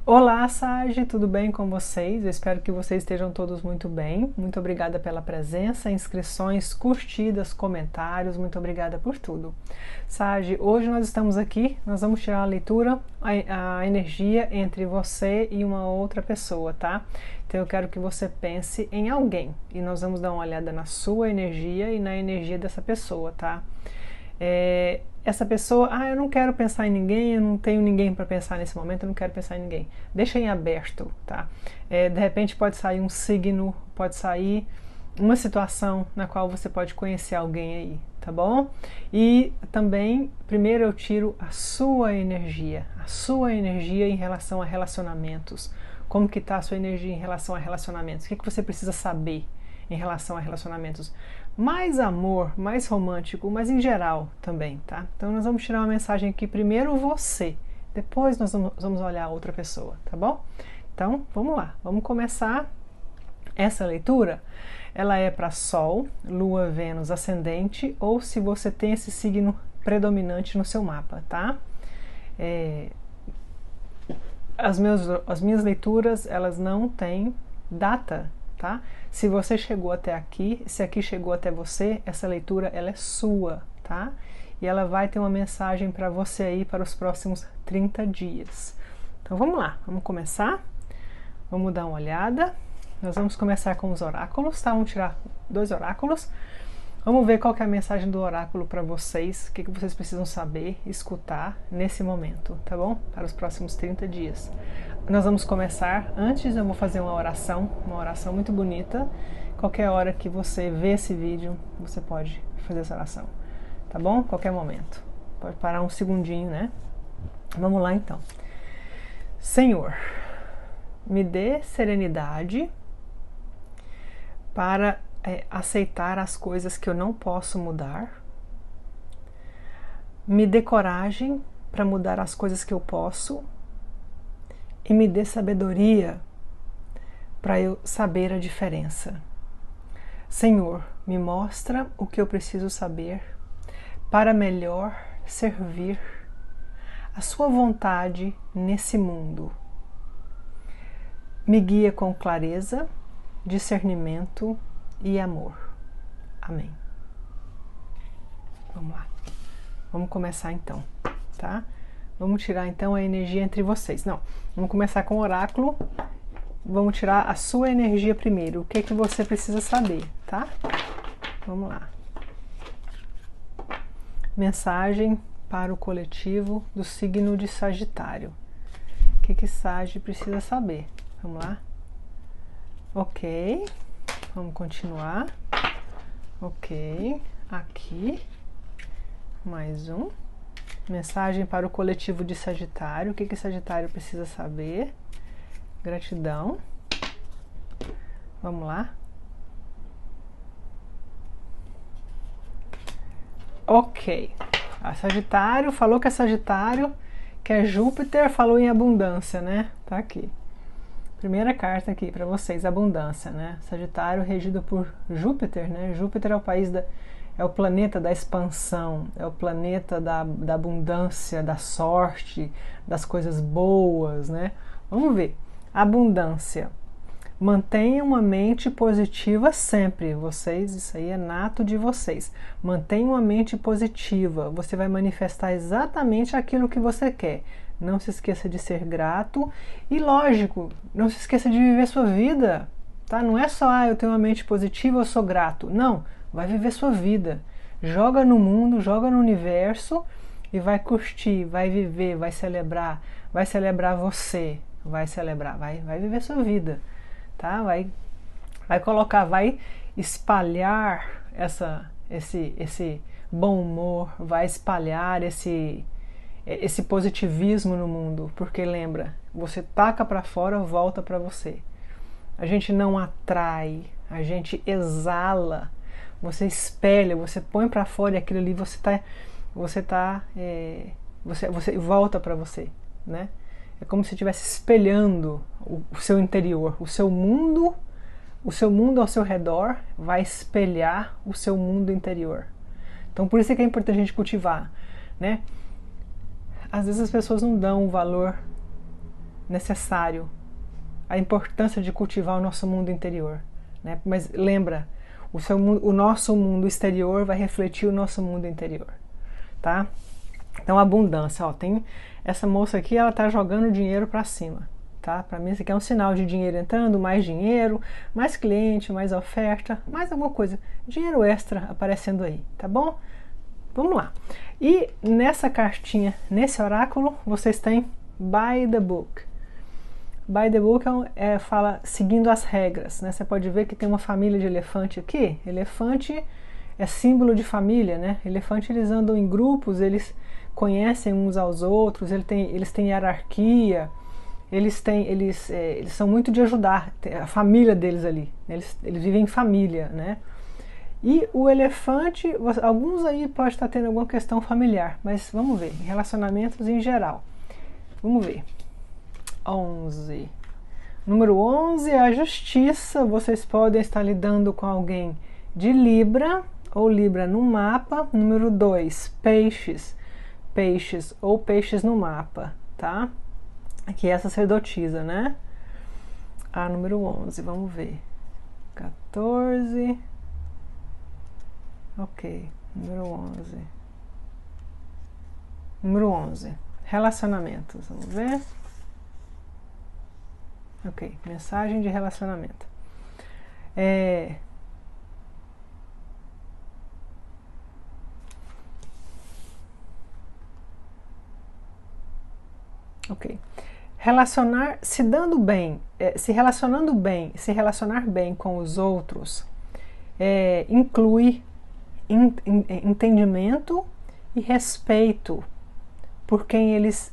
Olá, Sagi, tudo bem com vocês? Eu espero que vocês estejam todos muito bem. Muito obrigada pela presença, inscrições, curtidas, comentários, muito obrigada por tudo. Sagi, hoje nós estamos aqui, nós vamos tirar a leitura, a energia entre você e uma outra pessoa, tá? Então eu quero que você pense em alguém e nós vamos dar uma olhada na sua energia e na energia dessa pessoa, tá? Essa pessoa, eu não quero pensar em ninguém, eu não tenho ninguém para pensar nesse momento, eu não quero pensar em ninguém. Deixa em aberto, tá? De repente pode sair um signo, pode sair uma situação na qual você pode conhecer alguém aí, tá bom? E também, primeiro eu tiro a sua energia em relação a relacionamentos. Como que tá a sua energia em relação a relacionamentos? O que você precisa saber em relação a relacionamentos? Mais amor, mais romântico, mas em geral também, tá? Então nós vamos tirar uma mensagem aqui, primeiro você, depois nós vamos olhar a outra pessoa, tá bom? Então, vamos lá, vamos começar essa leitura. Ela é para Sol, Lua, Vênus, Ascendente, ou se você tem esse signo predominante no seu mapa, tá? As minhas leituras, elas não têm data, tá? Se você chegou até aqui, se aqui chegou até você, essa leitura ela é sua, tá? E ela vai ter uma mensagem para você aí para os próximos 30 dias. Então vamos lá, vamos começar? Vamos dar uma olhada. Nós vamos começar com os oráculos, tá? Vamos tirar 2 oráculos. Vamos ver qual que é a mensagem do oráculo para vocês, o que vocês precisam saber, escutar nesse momento, tá bom? Para os próximos 30 dias. Nós vamos começar, antes eu vou fazer uma oração muito bonita. Qualquer hora que você vê esse vídeo, você pode fazer essa oração, tá bom? Qualquer momento. Pode parar um segundinho, né? Vamos lá então. Senhor, me dê serenidade para aceitar as coisas que eu não posso mudar. Me dê coragem para mudar as coisas que eu posso. E me dê sabedoria para eu saber a diferença. Senhor, me mostra o que eu preciso saber para melhor servir a sua vontade nesse mundo. Me guia com clareza, discernimento e amor. Amém. Vamos lá. Vamos começar então, tá? Vamos tirar então a energia entre vocês. Não, vamos começar com o oráculo. Vamos tirar a sua energia primeiro. O que que você precisa saber, tá? Vamos lá. Mensagem para o coletivo do signo de Sagitário. O que que Sagi precisa saber? Vamos lá. Ok. Vamos continuar. Ok. Aqui. Mais um. Mensagem para o coletivo de Sagitário. O que que Sagitário precisa saber? Gratidão. Vamos lá. Ok. A Sagitário falou que é Sagitário, que é Júpiter, falou em abundância, né? Tá aqui. Primeira carta aqui para vocês, abundância, né? Sagitário regido por Júpiter, né? Júpiter é o país é o planeta da expansão, é o planeta da abundância, da sorte, das coisas boas, né? Vamos ver. Abundância. Mantenha uma mente positiva sempre. Vocês, isso aí é nato de vocês. Mantenha uma mente positiva. Você vai manifestar exatamente aquilo que você quer. Não se esqueça de ser grato. E lógico, não se esqueça de viver sua vida. Tá? Não é só, eu tenho uma mente positiva, eu sou grato. Não. Vai viver sua vida, joga no mundo, joga no universo e vai curtir, vai viver, vai celebrar você, vai celebrar, vai viver sua vida, tá? Vai colocar, vai espalhar esse bom humor, vai espalhar esse positivismo no mundo, porque lembra, você taca para fora, volta para você. A gente não atrai, a gente exala. Você espelha, você põe para fora e aquilo ali você volta para você, né? É como se estivesse espelhando o seu interior, o seu mundo ao seu redor vai espelhar o seu mundo interior. Então por isso é que é importante a gente cultivar, né? Às vezes as pessoas não dão o valor necessário, a importância de cultivar o nosso mundo interior, né? Mas lembra, o nosso mundo exterior vai refletir o nosso mundo interior, tá? Então, abundância, ó, tem essa moça aqui, ela tá jogando dinheiro para cima, tá? Para mim isso aqui é um sinal de dinheiro entrando, mais cliente, mais oferta, mais alguma coisa, dinheiro extra aparecendo aí, tá bom? Vamos lá. E nessa cartinha, nesse oráculo, vocês têm by the book. By the book fala seguindo as regras, né? Você pode ver que tem uma família de elefante aqui. Elefante é símbolo de família, né? Elefante, eles andam em grupos, eles conhecem uns aos outros, eles têm hierarquia, eles são muito de ajudar, a família deles ali, eles vivem em família, né? E o elefante, alguns aí pode estar tendo alguma questão familiar, mas vamos ver, relacionamentos em geral. Vamos ver. 11. Número 11 é a justiça. Vocês podem estar lidando com alguém de Libra, ou Libra no mapa. Número 2, peixes. Peixes ou peixes no mapa, tá? Aqui é a sacerdotisa, né? Número 11, vamos ver. 14. Ok, número 11. Número 11, relacionamentos, vamos ver. Ok, mensagem de relacionamento. Ok. Se dando bem, se relacionando bem, se relacionar bem com os outros, inclui entendimento e respeito por quem eles...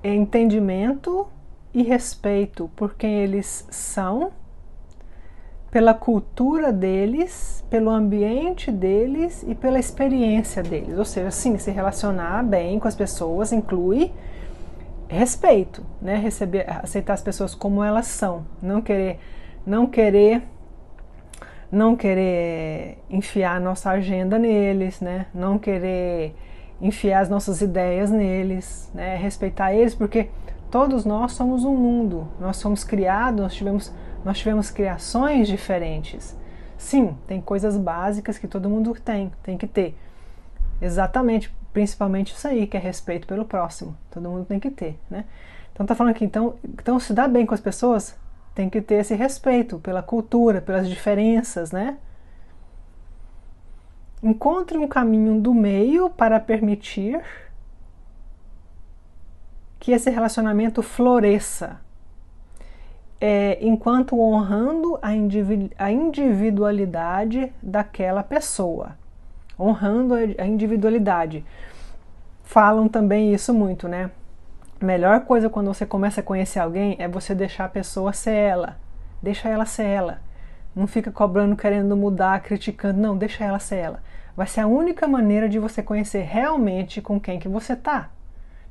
entendimento e respeito por quem eles são, pela cultura deles, pelo ambiente deles e pela experiência deles. Ou seja, sim, se relacionar bem com as pessoas inclui respeito, né? Aceitar as pessoas como elas são, não querer enfiar a nossa agenda neles, né? Não querer enfiar as nossas ideias neles, né? Respeitar eles, porque todos nós somos um mundo, nós somos criados, nós tivemos criações diferentes. Sim, tem coisas básicas que todo mundo tem que ter. Exatamente, principalmente isso aí, que é respeito pelo próximo. Todo mundo tem que ter, né? Então tá falando aqui, então se dar bem com as pessoas, tem que ter esse respeito pela cultura, pelas diferenças, né? Encontre um caminho do meio para permitir que esse relacionamento floresça, enquanto honrando a individualidade daquela pessoa. Honrando a individualidade. Falam também isso muito, né? A melhor coisa quando você começa a conhecer alguém é você deixar a pessoa ser ela. Deixa ela ser ela. Não fica cobrando, querendo mudar, criticando. Não, deixa ela ser ela. Vai ser a única maneira de você conhecer realmente com quem que você tá.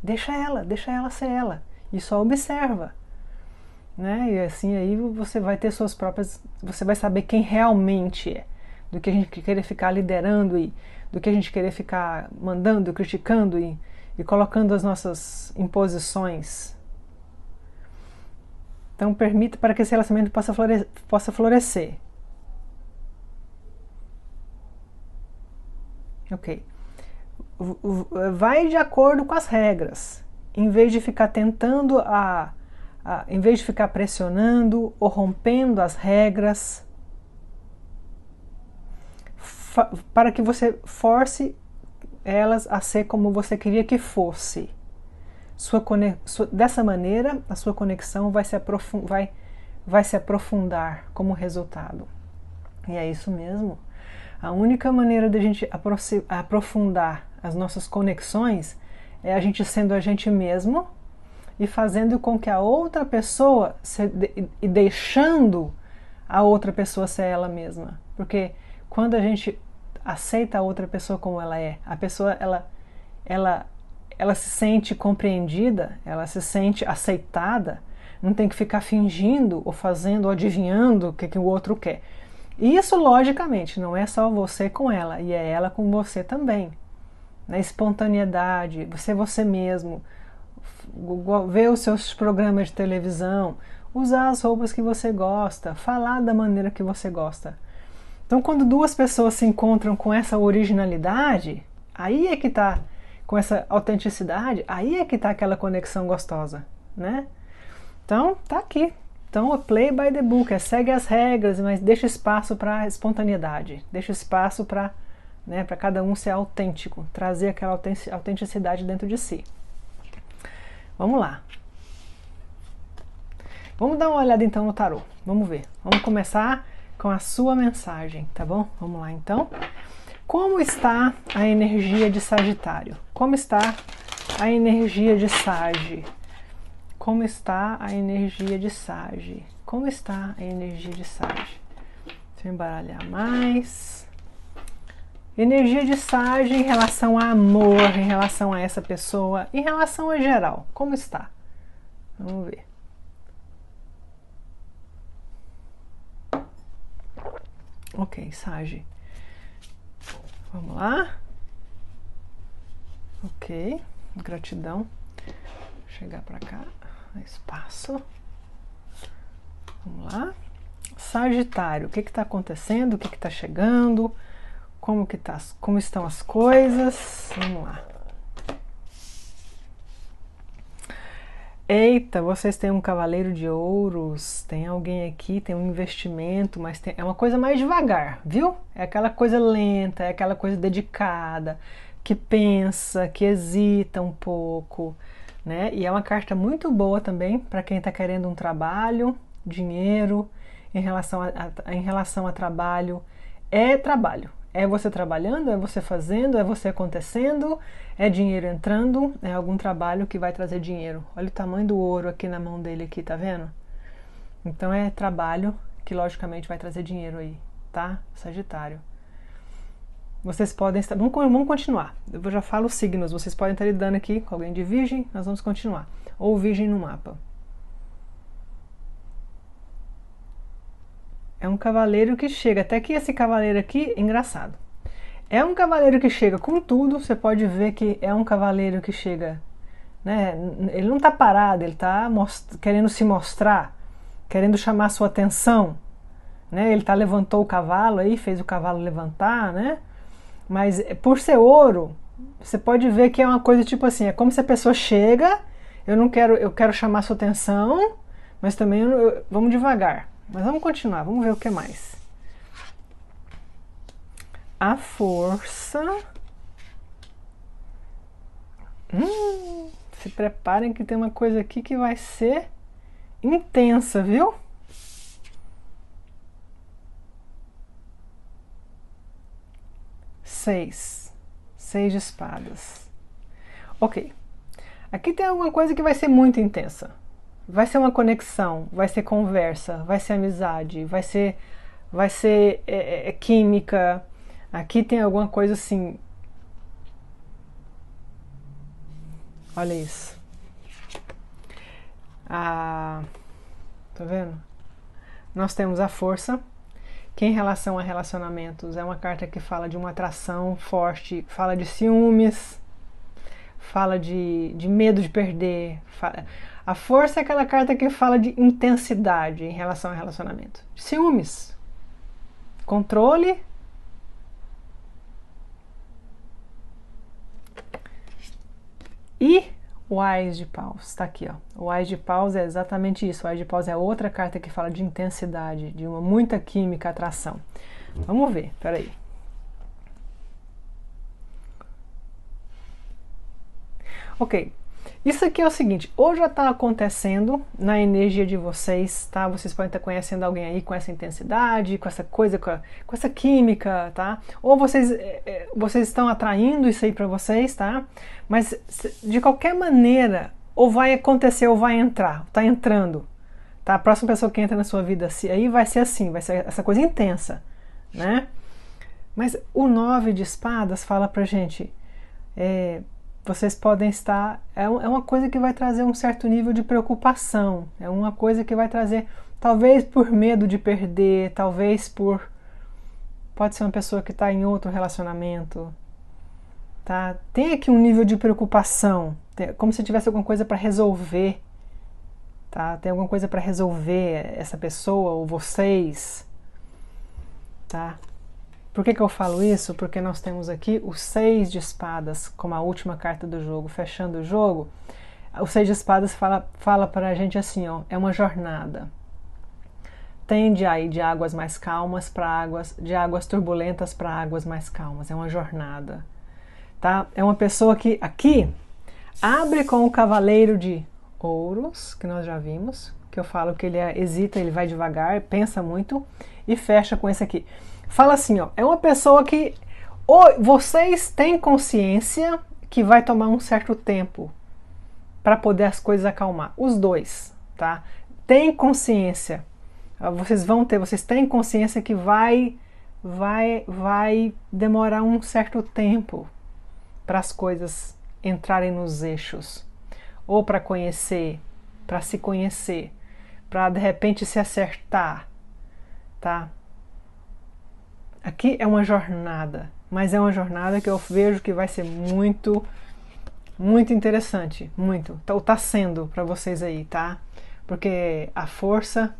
Deixa ela ser ela. E só observa. Né? E assim aí você vai ter suas próprias... Você vai saber quem realmente é. Do que a gente querer ficar liderando e do que a gente querer ficar mandando, criticando e colocando as nossas imposições. Então permita para que esse relacionamento possa florescer. Ok. Vai de acordo com as regras. Em vez de ficar tentando em vez de ficar pressionando ou rompendo as regras, para que você force elas a ser como você queria que fosse. Dessa maneira, a sua conexão vai se aprofundar como resultado. E é isso mesmo. A única maneira de a gente aprofundar as nossas conexões é a gente sendo a gente mesmo e fazendo com que a outra pessoa, e deixando a outra pessoa ser ela mesma. Porque quando a gente aceita a outra pessoa como ela é, a pessoa ela se sente compreendida, ela se sente aceitada, não tem que ficar fingindo ou fazendo ou adivinhando o que o outro quer. E isso, logicamente, não é só você com ela, e é ela com você também. na espontaneidade, você mesmo, ver os seus programas de televisão, usar as roupas que você gosta, falar da maneira que você gosta. Então, quando duas pessoas se encontram com essa originalidade, aí é que tá, com essa autenticidade, aí é que tá aquela conexão gostosa, né? Então, tá aqui. Então, play by the book, segue as regras, mas deixa espaço para espontaneidade, deixa espaço para, né, para cada um ser autêntico, trazer aquela autenticidade dentro de si. Vamos lá. Vamos dar uma olhada então no tarô. Vamos ver. Vamos começar com a sua mensagem, tá bom? Vamos lá então. Como está a energia de Sagitário? Como está a energia de Sagi? Como está a energia de Sagi? Como está a energia de Sagi? Deixa eu embaralhar mais. Energia de Sagi em relação a amor, em relação a essa pessoa, em relação a geral. Como está? Vamos ver. Ok, Sagi. Vamos lá. Ok, gratidão. Vou chegar para cá. Espaço. Vamos lá. Sagitário, o que está acontecendo? O que está chegando? Como estão as coisas? Vamos lá. Eita, vocês têm um cavaleiro de ouros, tem alguém aqui, tem um investimento, mas é uma coisa mais devagar, viu? É aquela coisa lenta, é aquela coisa dedicada, que pensa, que hesita um pouco, né? E é uma carta muito boa também para quem está querendo um trabalho, dinheiro, em relação a trabalho. É trabalho, é você trabalhando, é você fazendo, é você acontecendo, é dinheiro entrando, é algum trabalho que vai trazer dinheiro. Olha o tamanho do ouro aqui na mão dele aqui, tá vendo? Então é trabalho que logicamente vai trazer dinheiro aí, tá? Sagitário. Vocês podem estar... Vamos continuar. Eu já falo os signos. Vocês podem estar lidando aqui com alguém de Virgem. Nós vamos continuar. Ou Virgem no mapa. É um cavaleiro que chega. Até que esse cavaleiro aqui, engraçado. É um cavaleiro que chega com tudo. Você pode ver que é um cavaleiro que chega... né? Ele não está parado. Ele está querendo se mostrar. Querendo chamar sua atenção. Né? Ele levantou o cavalo aí. Fez o cavalo levantar, né? Mas por ser ouro, você pode ver que é uma coisa tipo assim, é como se a pessoa chega, eu quero chamar sua atenção, mas também vamos devagar. Mas vamos continuar, vamos ver o que mais. A força. Se preparem que tem uma coisa aqui que vai ser intensa, viu? Seis de espadas. Ok. Aqui tem alguma coisa que vai ser muito intensa. Vai ser uma conexão, vai ser conversa, vai ser amizade, vai ser química. Aqui tem alguma coisa assim. Olha isso. Tá vendo? Nós temos a força, que em relação a relacionamentos é uma carta que fala de uma atração forte, fala de ciúmes, fala de medo de perder. A força é aquela carta que fala de intensidade em relação a relacionamento. Ciúmes, controle. E o Ás de Paus, está aqui, ó. O Ás de Paus é exatamente isso. O Ás de Paus é outra carta que fala de intensidade, de uma muita química, atração. Vamos ver, peraí. Ok, isso aqui é o seguinte, ou já está acontecendo na energia de vocês, tá? Vocês podem estar conhecendo alguém aí com essa intensidade, com essa coisa, com essa química, tá? Ou vocês estão atraindo isso aí para vocês, tá? Mas de qualquer maneira, ou vai acontecer ou vai entrar, tá entrando, tá? A próxima pessoa que entra na sua vida aí vai ser assim, vai ser essa coisa intensa, né? Mas o 9 de espadas fala pra gente... vocês podem estar... É uma coisa que vai trazer um certo nível de preocupação. É uma coisa que vai trazer... Talvez por medo de perder, talvez por... Pode ser uma pessoa que está em outro relacionamento. tá? Tem aqui um nível de preocupação, como se tivesse alguma coisa para resolver, tá? Tem alguma coisa para resolver essa pessoa ou vocês, tá? Por que eu falo isso? Porque nós temos aqui o 6 de espadas como a última carta do jogo, fechando o jogo. O 6 de espadas fala pra gente assim, ó, é uma jornada. Tende aí de águas mais calmas para de águas turbulentas para águas mais calmas. É uma jornada, tá? É uma pessoa que aqui abre com o cavaleiro de ouros, que nós já vimos, que eu falo que ele hesita, ele vai devagar, pensa muito, e fecha com esse aqui. Fala assim, ó, é uma pessoa que vocês têm consciência que vai tomar um certo tempo para poder as coisas acalmar. Os dois, tá? Tem consciência. Vocês têm consciência que vai demorar um certo tempo para as coisas entrarem nos eixos, ou para conhecer, para se conhecer, para de repente se acertar, tá? Aqui é uma jornada, mas é uma jornada que eu vejo que vai ser muito interessante, muito. Tá sendo para vocês aí, tá? Porque a força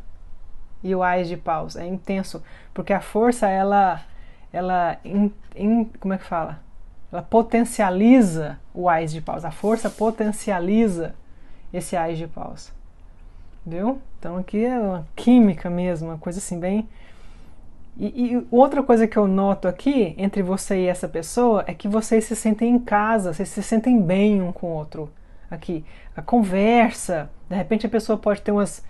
e o Ás de paus é intenso, porque a força como é que fala? Ela potencializa o Ás de paus. A força potencializa esse Ás de paus, viu? Então aqui é uma química mesmo, uma coisa assim bem. E outra coisa que eu noto aqui entre você e essa pessoa é que vocês se sentem em casa, vocês se sentem bem um com o outro. Aqui, a conversa, de repente a pessoa pode ter umas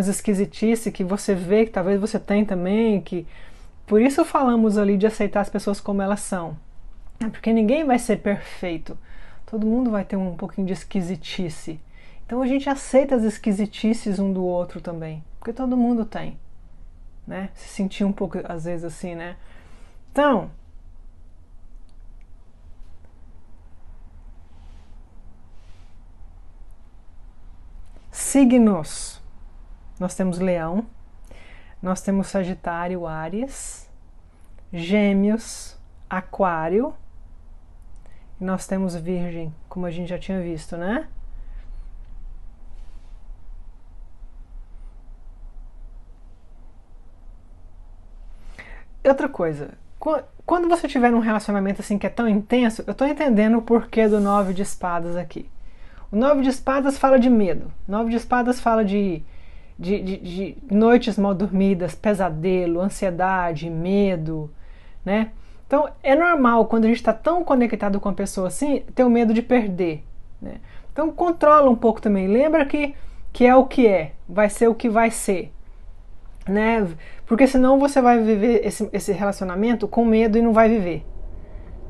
esquisitices que você vê, que talvez você tem também, que por isso falamos ali de aceitar as pessoas como elas são. Porque ninguém vai ser perfeito, todo mundo vai ter um pouquinho de esquisitice. Então a gente aceita as esquisitices um do outro também, porque todo mundo tem. Né? Se sentir um pouco, às vezes, assim, né? Então, signos. Nós temos Leão, nós temos Sagitário, Áries, Gêmeos, Aquário, e nós temos Virgem, como a gente já tinha visto, né? Outra coisa, quando você tiver um relacionamento assim que é tão intenso, eu estou entendendo o porquê do 9 de espadas aqui. O 9 de espadas fala de medo, o 9 de espadas fala de noites mal dormidas, pesadelo, ansiedade, medo, né? Então é normal quando a gente está tão conectado com a pessoa assim, ter o medo de perder, né? Então controla um pouco também, lembra que é o que é, vai ser o que vai ser. Né? Porque senão você vai viver esse relacionamento com medo e não vai viver,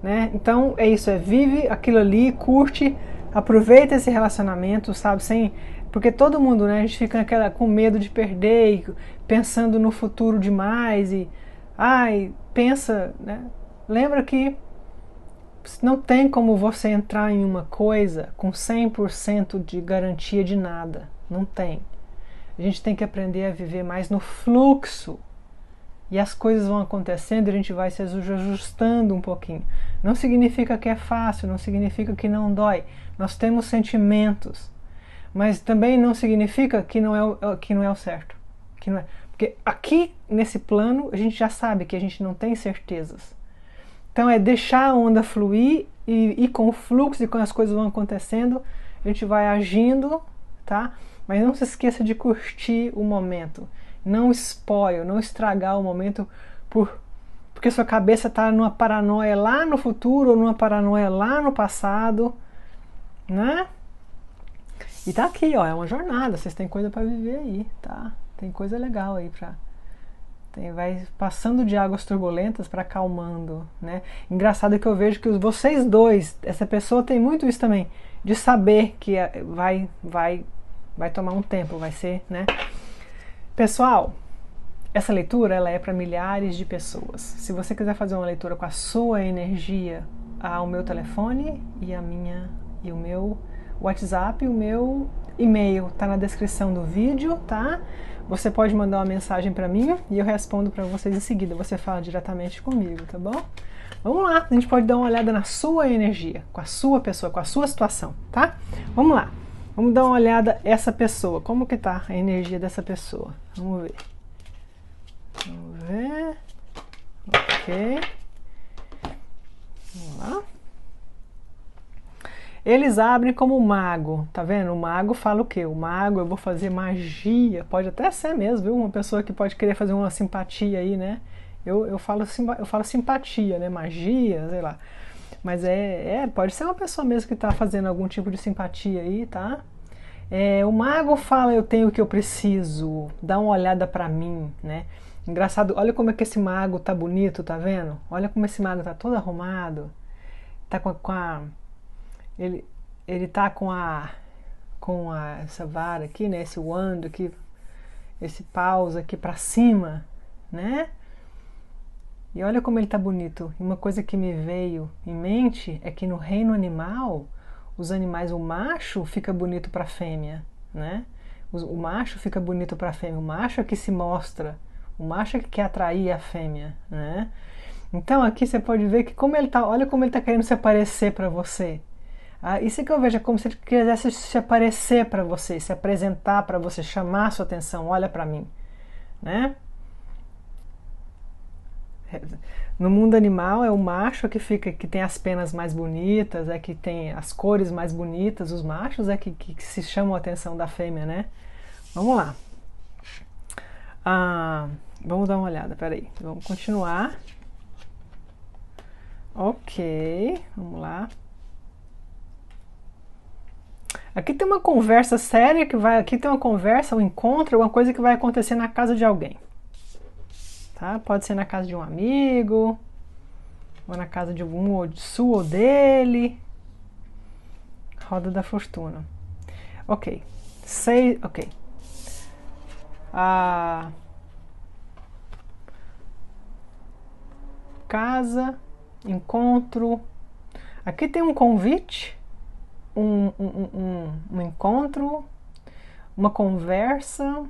né? Então é isso, vive aquilo ali, curte, aproveita esse relacionamento, sabe, porque todo mundo, né, a gente fica com medo de perder, pensando no futuro demais e pensa, né? Lembra que não tem como você entrar em uma coisa com 100% de garantia de nada, não tem. A gente tem que aprender a viver mais no fluxo. E as coisas vão acontecendo e a gente vai se ajustando um pouquinho. Não significa que é fácil, não significa que não dói. Nós temos sentimentos. Mas também não significa que não é o certo. Que não é. Porque aqui, nesse plano, a gente já sabe que a gente não tem certezas. Então é deixar a onda fluir e com o fluxo e quando as coisas vão acontecendo, a gente vai agindo, tá? Mas não se esqueça de curtir o momento. Não não estragar o momento porque sua cabeça está numa paranoia lá no futuro ou numa paranoia lá no passado, né? E tá aqui, ó, é uma jornada, vocês têm coisa para viver aí, tá? Tem coisa legal aí vai passando de águas turbulentas para acalmando, né? Engraçado que eu vejo que vocês dois, essa pessoa tem muito isso também, de saber que vai tomar um tempo, vai ser, né? Pessoal, essa leitura ela é para milhares de pessoas. Se você quiser fazer uma leitura com a sua energia, há o meu telefone e o meu WhatsApp, o meu e-mail tá na descrição do vídeo, tá? Você pode mandar uma mensagem para mim e eu respondo para vocês em seguida. Você fala diretamente comigo, tá bom? Vamos lá, a gente pode dar uma olhada na sua energia, com a sua pessoa, com a sua situação, tá? Vamos lá, vamos dar uma olhada essa pessoa, como que tá a energia dessa pessoa? Vamos ver. Vamos ver. Ok. Vamos lá. Eles abrem como mago, tá vendo? O mago fala o quê? O mago, eu vou fazer magia, pode até ser mesmo, viu? Uma pessoa que pode querer fazer uma simpatia aí, né? Eu falo simpatia, né? Magia, sei lá. Mas pode ser uma pessoa mesmo que está fazendo algum tipo de simpatia aí, tá? O mago fala, eu tenho o que eu preciso, dá uma olhada pra mim, né? Engraçado, olha como é que esse mago tá bonito, tá vendo? Olha como esse mago tá todo arrumado. Tá ele, ele tá essa vara aqui, né? Esse wand aqui, esse paus aqui pra cima, né? E olha como ele tá bonito. E uma coisa que me veio em mente é que no reino animal, os animais, o macho fica bonito para a fêmea, né? O macho fica bonito para a fêmea. O macho é que se mostra. O macho é que quer atrair a fêmea, né? Então aqui você pode ver que como ele tá, olha como ele tá querendo se aparecer para você. Isso que eu vejo é como se ele quisesse se aparecer para você, se apresentar para você, chamar a sua atenção. Olha para mim, né? No mundo animal é o macho que tem as penas mais bonitas, é que tem as cores mais bonitas, os machos é que se chamam a atenção da fêmea, né? Vamos lá. Vamos dar uma olhada, peraí. Vamos continuar. Ok, vamos lá. Aqui tem uma conversa séria aqui tem uma conversa, um encontro, alguma coisa que vai acontecer na casa de alguém. Tá? Pode ser na casa de um amigo, ou na casa de algum, ou de sua ou dele. Roda da fortuna. Ok. Ok. Casa, encontro. Aqui tem um convite, um encontro, uma conversa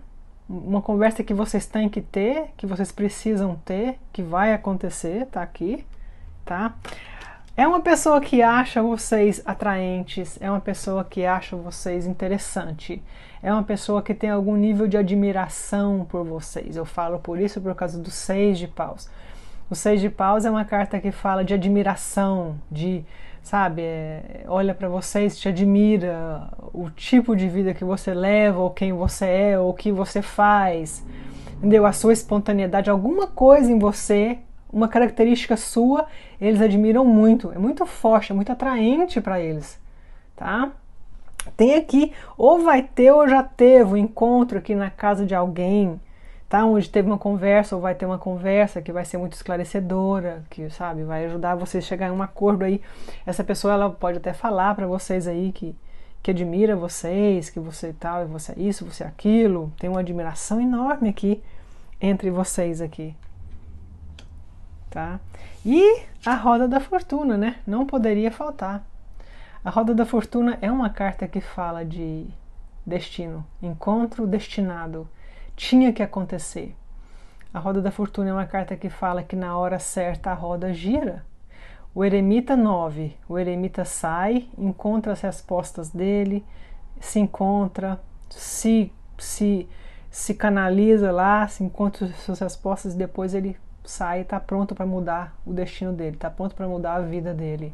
que vocês têm que ter, que vocês precisam ter, que vai acontecer, tá aqui, tá? É uma pessoa que acha vocês atraentes, é uma pessoa que acha vocês interessante, é uma pessoa que tem algum nível de admiração por vocês. Eu falo por isso por causa do 6 de paus. O 6 de paus é uma carta que fala de admiração, de, sabe, olha para vocês, te admira, o tipo de vida que você leva, ou quem você é, ou o que você faz, entendeu? A sua espontaneidade, alguma coisa em você, uma característica sua, eles admiram muito, é muito forte, é muito atraente para eles, tá? Tem aqui, ou vai ter ou já teve um encontro aqui na casa de alguém, tá? Onde teve uma conversa ou vai ter uma conversa que vai ser muito esclarecedora, que, sabe, vai ajudar vocês a chegar em um acordo aí. Essa pessoa, ela pode até falar para vocês aí que admira vocês, que você tal, e você é isso, você é aquilo. Tem uma admiração enorme aqui entre vocês aqui, tá? E a roda da fortuna, né? Não poderia faltar. A roda da fortuna é uma carta que fala de destino, encontro destinado, tinha que acontecer. A roda da fortuna é uma carta que fala que na hora certa a roda gira. O eremita 9, o eremita sai, encontra as respostas dele, se encontra, se canaliza lá, se encontra as suas respostas e depois ele sai e está pronto para mudar o destino dele, está pronto para mudar a vida dele.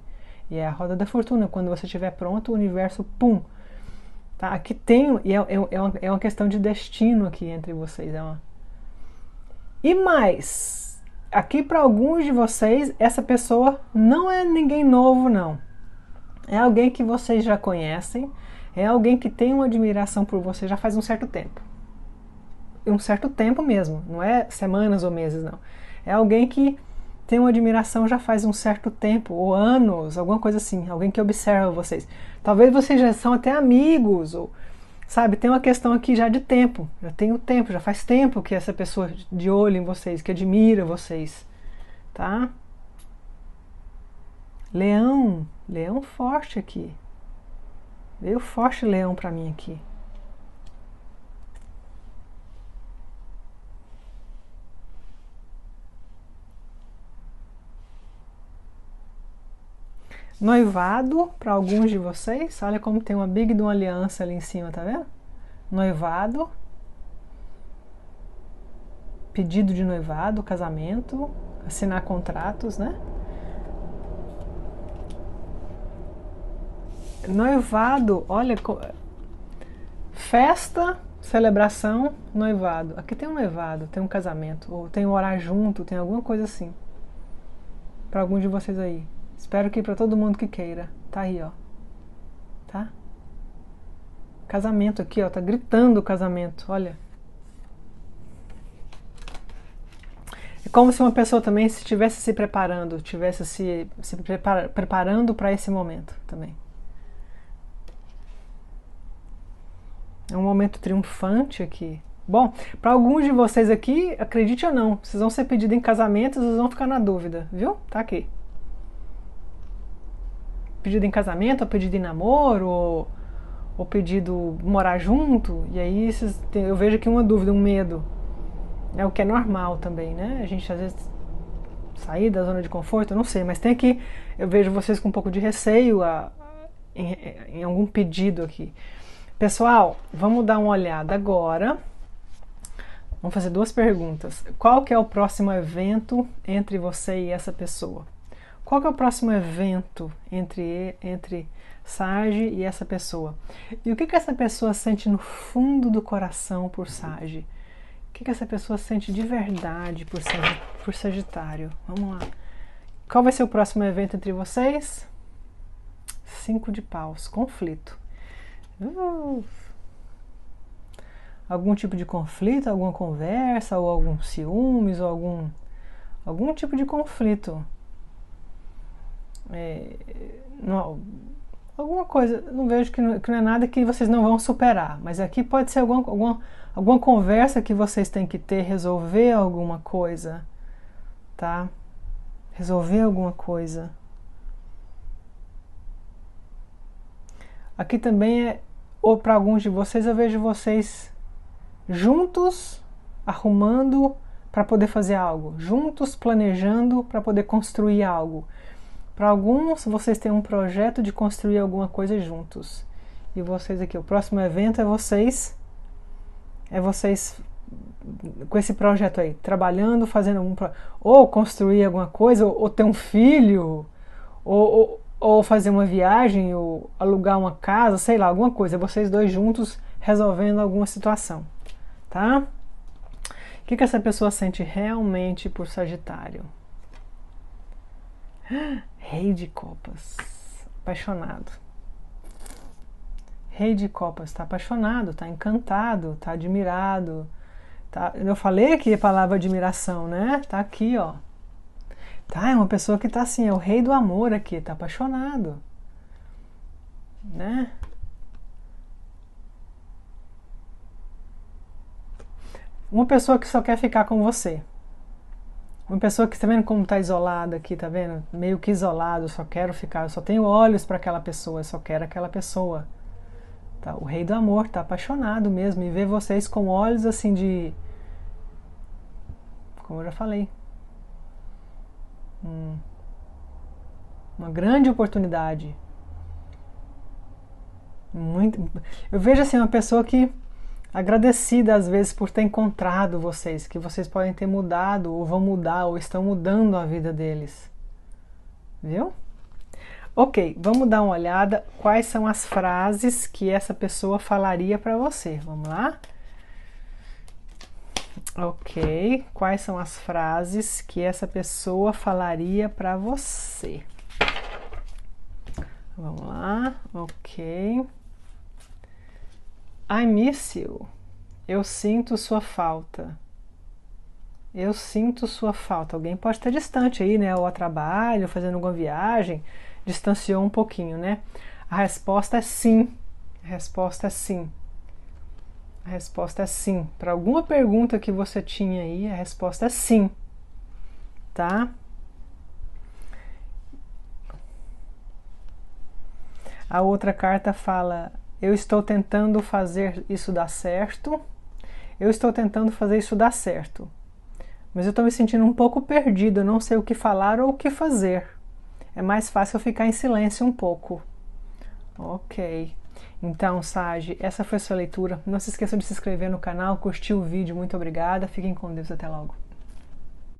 E é a roda da fortuna, quando você estiver pronto, o universo, pum! Tá? Aqui tem, é uma questão de destino aqui entre vocês. E mais, aqui para alguns de vocês, essa pessoa não é ninguém novo, não. É alguém que vocês já conhecem, é alguém que tem uma admiração por você já faz um certo tempo. Um certo tempo mesmo, não é semanas ou meses, não. É alguém que tem uma admiração já faz um certo tempo, ou anos, alguma coisa assim, alguém que observa vocês. Talvez vocês já são até amigos, ou, sabe, tem uma questão aqui já de tempo, já tem o tempo, já faz tempo que essa pessoa de olho em vocês, que admira vocês, tá? Leão, leão forte aqui. Veio forte leão pra mim aqui. Noivado, para alguns de vocês. Olha como tem uma big de uma aliança ali em cima, tá vendo? Noivado. Pedido de noivado, casamento, assinar contratos, né? Noivado, olha, festa, celebração, noivado. Aqui tem um noivado, tem um casamento, ou tem um orar junto, tem alguma coisa assim. Para alguns de vocês aí. Espero que para todo mundo que queira. Tá aí, ó. Tá? Casamento aqui, ó, tá gritando o casamento, olha. É como se uma pessoa também estivesse se preparando, estivesse se preparando para esse momento também. É um momento triunfante aqui. Bom, para alguns de vocês aqui, acredite ou não, vocês vão ser pedidos em casamento, vocês vão ficar na dúvida, viu? Tá aqui. Pedido em casamento, ou pedido em namoro, ou pedido morar junto, e aí eu vejo aqui uma dúvida, um medo. É o que é normal também, né? A gente às vezes sair da zona de conforto, eu não sei, mas tem aqui, eu vejo vocês com um pouco de receio em algum pedido aqui. Pessoal, vamos dar uma olhada agora. Vamos fazer duas perguntas. Qual que é o próximo evento entre você e essa pessoa? Qual que é o próximo evento entre Sage e essa pessoa? E o que essa pessoa sente no fundo do coração por Sage? O que essa pessoa sente de verdade por Sagitário? Vamos lá. Qual vai ser o próximo evento entre vocês? 5 de paus, conflito. Algum tipo de conflito, alguma conversa, ou algum ciúmes, ou algum tipo de conflito. Alguma coisa, não vejo que não é nada que vocês não vão superar, mas aqui pode ser alguma conversa que vocês têm que ter, resolver alguma coisa, tá? Resolver alguma coisa. Aqui também ou para alguns de vocês, eu vejo vocês juntos, arrumando para poder fazer algo, juntos planejando para poder construir algo. Para alguns, vocês têm um projeto de construir alguma coisa juntos. E vocês aqui, o próximo evento é vocês com esse projeto aí, trabalhando, fazendo ou construir alguma coisa, ou ter um filho, ou fazer uma viagem, ou alugar uma casa, sei lá, alguma coisa. Vocês dois juntos resolvendo alguma situação, tá? O que essa pessoa sente realmente por Sagitário? Rei de Copas, apaixonado. Rei de Copas, está apaixonado, está encantado, está admirado. Tá? Eu falei aqui a palavra admiração, né? Tá aqui, ó. Tá, é uma pessoa que tá assim, é o rei do amor aqui, tá apaixonado. Né? Uma pessoa que só quer ficar com você. Uma pessoa que, tá vendo como tá isolada aqui, tá vendo? Meio que isolado, só quero ficar, eu só tenho olhos para aquela pessoa, eu só quero aquela pessoa. Tá? O rei do amor, tá apaixonado mesmo, e vê vocês com olhos assim de... Como eu já falei. Uma grande oportunidade. Eu vejo assim, uma pessoa que... agradecida às vezes por ter encontrado vocês, que vocês podem ter mudado, ou vão mudar, ou estão mudando a vida deles. Viu? Ok, vamos dar uma olhada quais são as frases que essa pessoa falaria para você. Vamos lá? Ok, quais são as frases que essa pessoa falaria para você? Vamos lá, ok. I miss you. Eu sinto sua falta. Eu sinto sua falta. Alguém pode estar distante aí, né? Ou a trabalho, fazendo alguma viagem, distanciou um pouquinho, né? A resposta é sim. A resposta é sim. A resposta é sim. Para alguma pergunta que você tinha aí, a resposta é sim. Tá? A outra carta fala: eu estou tentando fazer isso dar certo. Eu estou tentando fazer isso dar certo. Mas eu estou me sentindo um pouco perdido, eu não sei o que falar ou o que fazer. é mais fácil eu ficar em silêncio um pouco. Ok. Então, Sagi, essa foi a sua leitura. Não se esqueçam de se inscrever no canal, curtir o vídeo. Muito obrigada. Fiquem com Deus. Até logo.